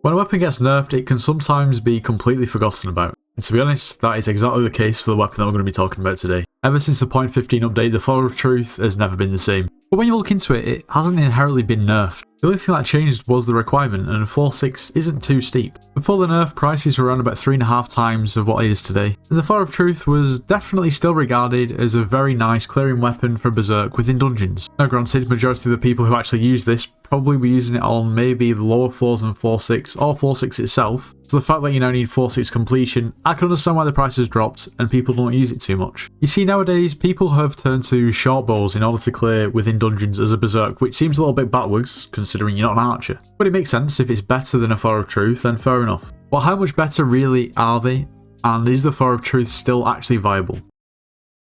When a weapon gets nerfed, it can sometimes be completely forgotten about. And to be honest, that is exactly the case for the weapon that we're going to be talking about today. Ever since the 0.15 update, the Flower of Truth has never been the same. But when you look into it, it hasn't inherently been nerfed. The only thing that changed was the requirement, and floor 6 isn't too steep. Before the nerf, prices were around about 3.5 times of what it is today. And the Flower of Truth was definitely still regarded as a very nice clearing weapon for Berserk within dungeons. Now granted, majority of the people who actually use this probably were using it on maybe the lower floors than floor 6, or floor 6 itself. So the fact that you now need floor 6 completion, I can understand why the price has dropped and people don't use it too much. You see, nowadays, people have turned to short bows in order to clear within dungeons as a Berserk, which seems a little bit backwards, considering you're not an archer. But it makes sense. If it's better than a Flower of Truth, then fair enough. But how much better really are they? And is the Flower of Truth still actually viable?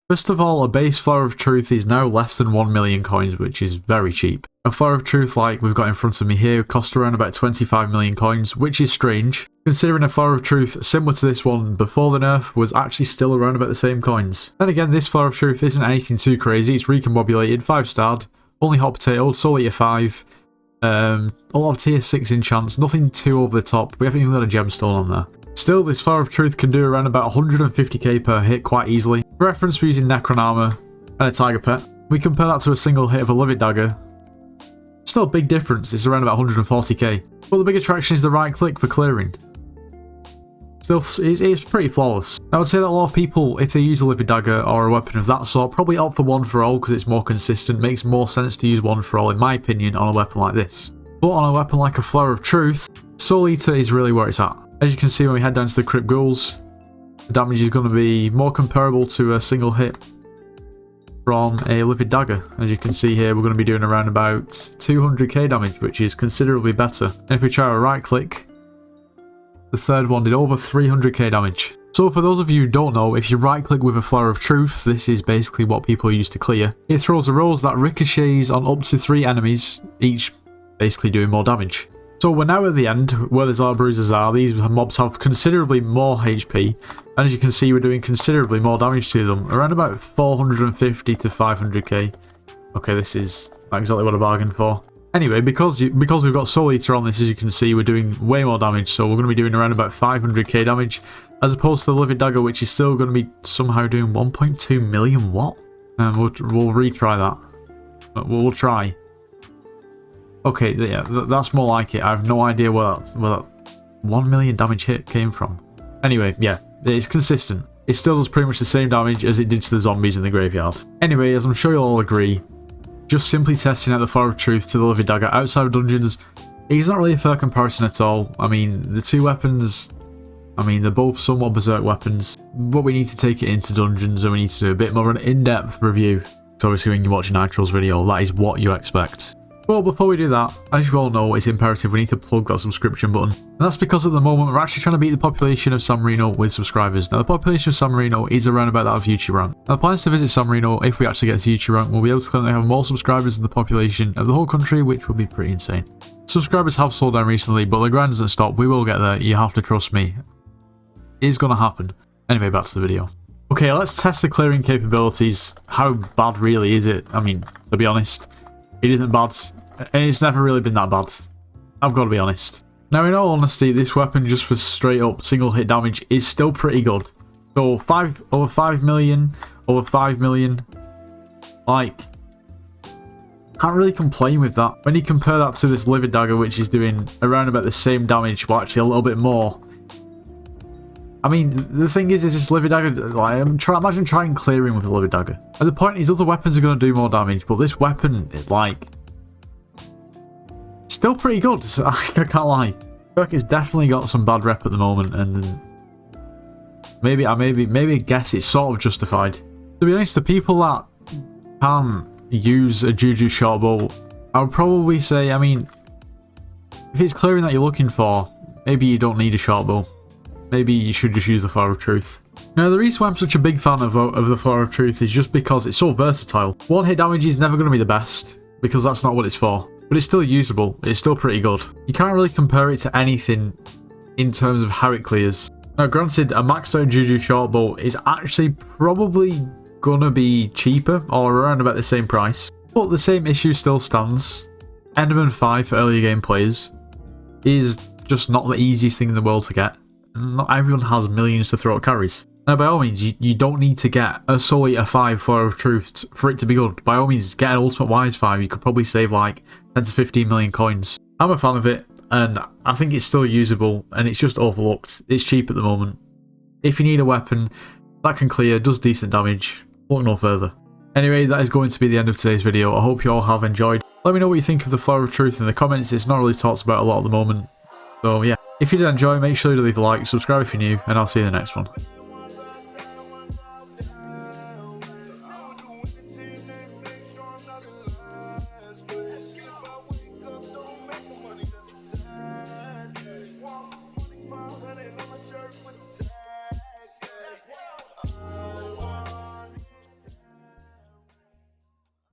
First of all, a base Flower of Truth is now less than 1 million coins, which is very cheap. A Flower of Truth like we've got in front of me here cost around about 25 million coins, which is strange, considering a Flower of Truth similar to this one before the nerf was actually still around about the same coins. Then again, this Flower of Truth isn't anything too crazy. It's recombobulated, 5-starred, only hot potato, soul eater 5, a lot of tier 6 enchants, nothing too over the top. We haven't even got a gemstone on there. Still, this Flower of Truth can do around about 150k per hit quite easily. For reference, we're using Necron armor and a tiger pet. We compare that to a single hit of a Livid Dagger. Still a big difference, it's around about 140k. But the big attraction is the right click for clearing. Still, it's pretty flawless. I would say that a lot of people, if they use a Livid Dagger or a weapon of that sort, probably opt for one for all because it's more consistent. Makes more sense to use one for all, in my opinion, on a weapon like this. But on a weapon like a Flower of Truth, Soul Eater is really where it's at. As you can see when we head down to the Crypt Ghouls, the damage is going to be more comparable to a single hit from a Livid Dagger. As you can see here, we're going to be doing around about 200k damage, which is considerably better. And if we try a right click, the third one did over 300k damage. So for those of you who don't know, if you right click with a Flower of Truth, this is basically what people use to clear. It throws a rose that ricochets on up to 3 enemies, each basically doing more damage. So we're now at the end, where the Zara Bruisers are. These mobs have considerably more HP, and as you can see, we're doing considerably more damage to them, around about 450 to 500k. Okay, this is exactly what I bargained for. Anyway, because we've got Soul Eater on this, as you can see, we're doing way more damage, so we're going to be doing around about 500k damage, as opposed to the Livid Dagger, which is still going to be somehow doing 1.2 million what? We'll retry that. We'll try. Okay, yeah, that's more like it. I have no idea where that 1 million damage hit came from. Anyway, yeah, it's consistent. It still does pretty much the same damage as it did to the zombies in the graveyard. Anyway, as I'm sure you'll all agree, just simply testing out the Flower of Truth to the Livid Dagger outside of dungeons is not really a fair comparison at all. I mean, the two weapons, they're both somewhat Berserk weapons, but we need to take it into dungeons and we need to do a bit more of an in-depth review. So obviously when you watch Nitro's video, that is what you expect. Well, before we do that, as you all know, it's imperative we need to plug that subscription button. And that's because at the moment we're actually trying to beat the population of San Marino with subscribers. Now the population of San Marino is around about that of YouTube rank. Now the plans to visit San Marino, if we actually get to YouTube rank, we'll be able to claim that we have more subscribers than the population of the whole country, which will be pretty insane. Subscribers have slowed down recently, but the grind doesn't stop. We will get there, you have to trust me. It is going to happen. Anyway, back to the video. Okay, let's test the clearing capabilities. How bad really is it? I mean, to be honest, it isn't bad. And it's never really been that bad. I've got to be honest. Now, in all honesty, this weapon just for straight up single hit damage is still pretty good. So, over 5 million, like, can't really complain with that. When you compare that to this Livid Dagger, which is doing around about the same damage, but actually a little bit more. I mean, the thing is this Livid Dagger, like, imagine trying clearing with a Livid Dagger. At the point is other weapons are going to do more damage, but this weapon, still pretty good. I can't lie. I feel like it's definitely got some bad rep at the moment, and maybe I guess it's sort of justified. To be honest, the people that can use a Juju shortbow, I would probably say, I mean, if it's clearing that you're looking for, maybe you don't need a shortbow. Maybe you should just use the Flower of Truth. Now, the reason why I'm such a big fan of the Flower of Truth is just because it's so versatile. One hit damage is never going to be the best, because that's not what it's for. But it's still usable, it's still pretty good. You can't really compare it to anything in terms of how it clears. Now granted, a maxed out Juju shortbow is actually probably gonna be cheaper or around about the same price. But the same issue still stands. Enderman 5 for earlier game players is just not the easiest thing in the world to get. Not everyone has millions to throw at carries. Now, by all means, you don't need to get solely a 5 Flower of Truth for it to be good. By all means, get an Ultimate Wise 5. You could probably save like 10 to 15 million coins. I'm a fan of it, and I think it's still usable, and it's just overlooked. It's cheap at the moment. If you need a weapon that can clear, does decent damage, look no further. Anyway, that is going to be the end of today's video. I hope you all have enjoyed. Let me know what you think of the Flower of Truth in the comments. It's not really talked about a lot at the moment. So yeah, if you did enjoy, make sure to leave a like, subscribe if you're new, and I'll see you in the next one.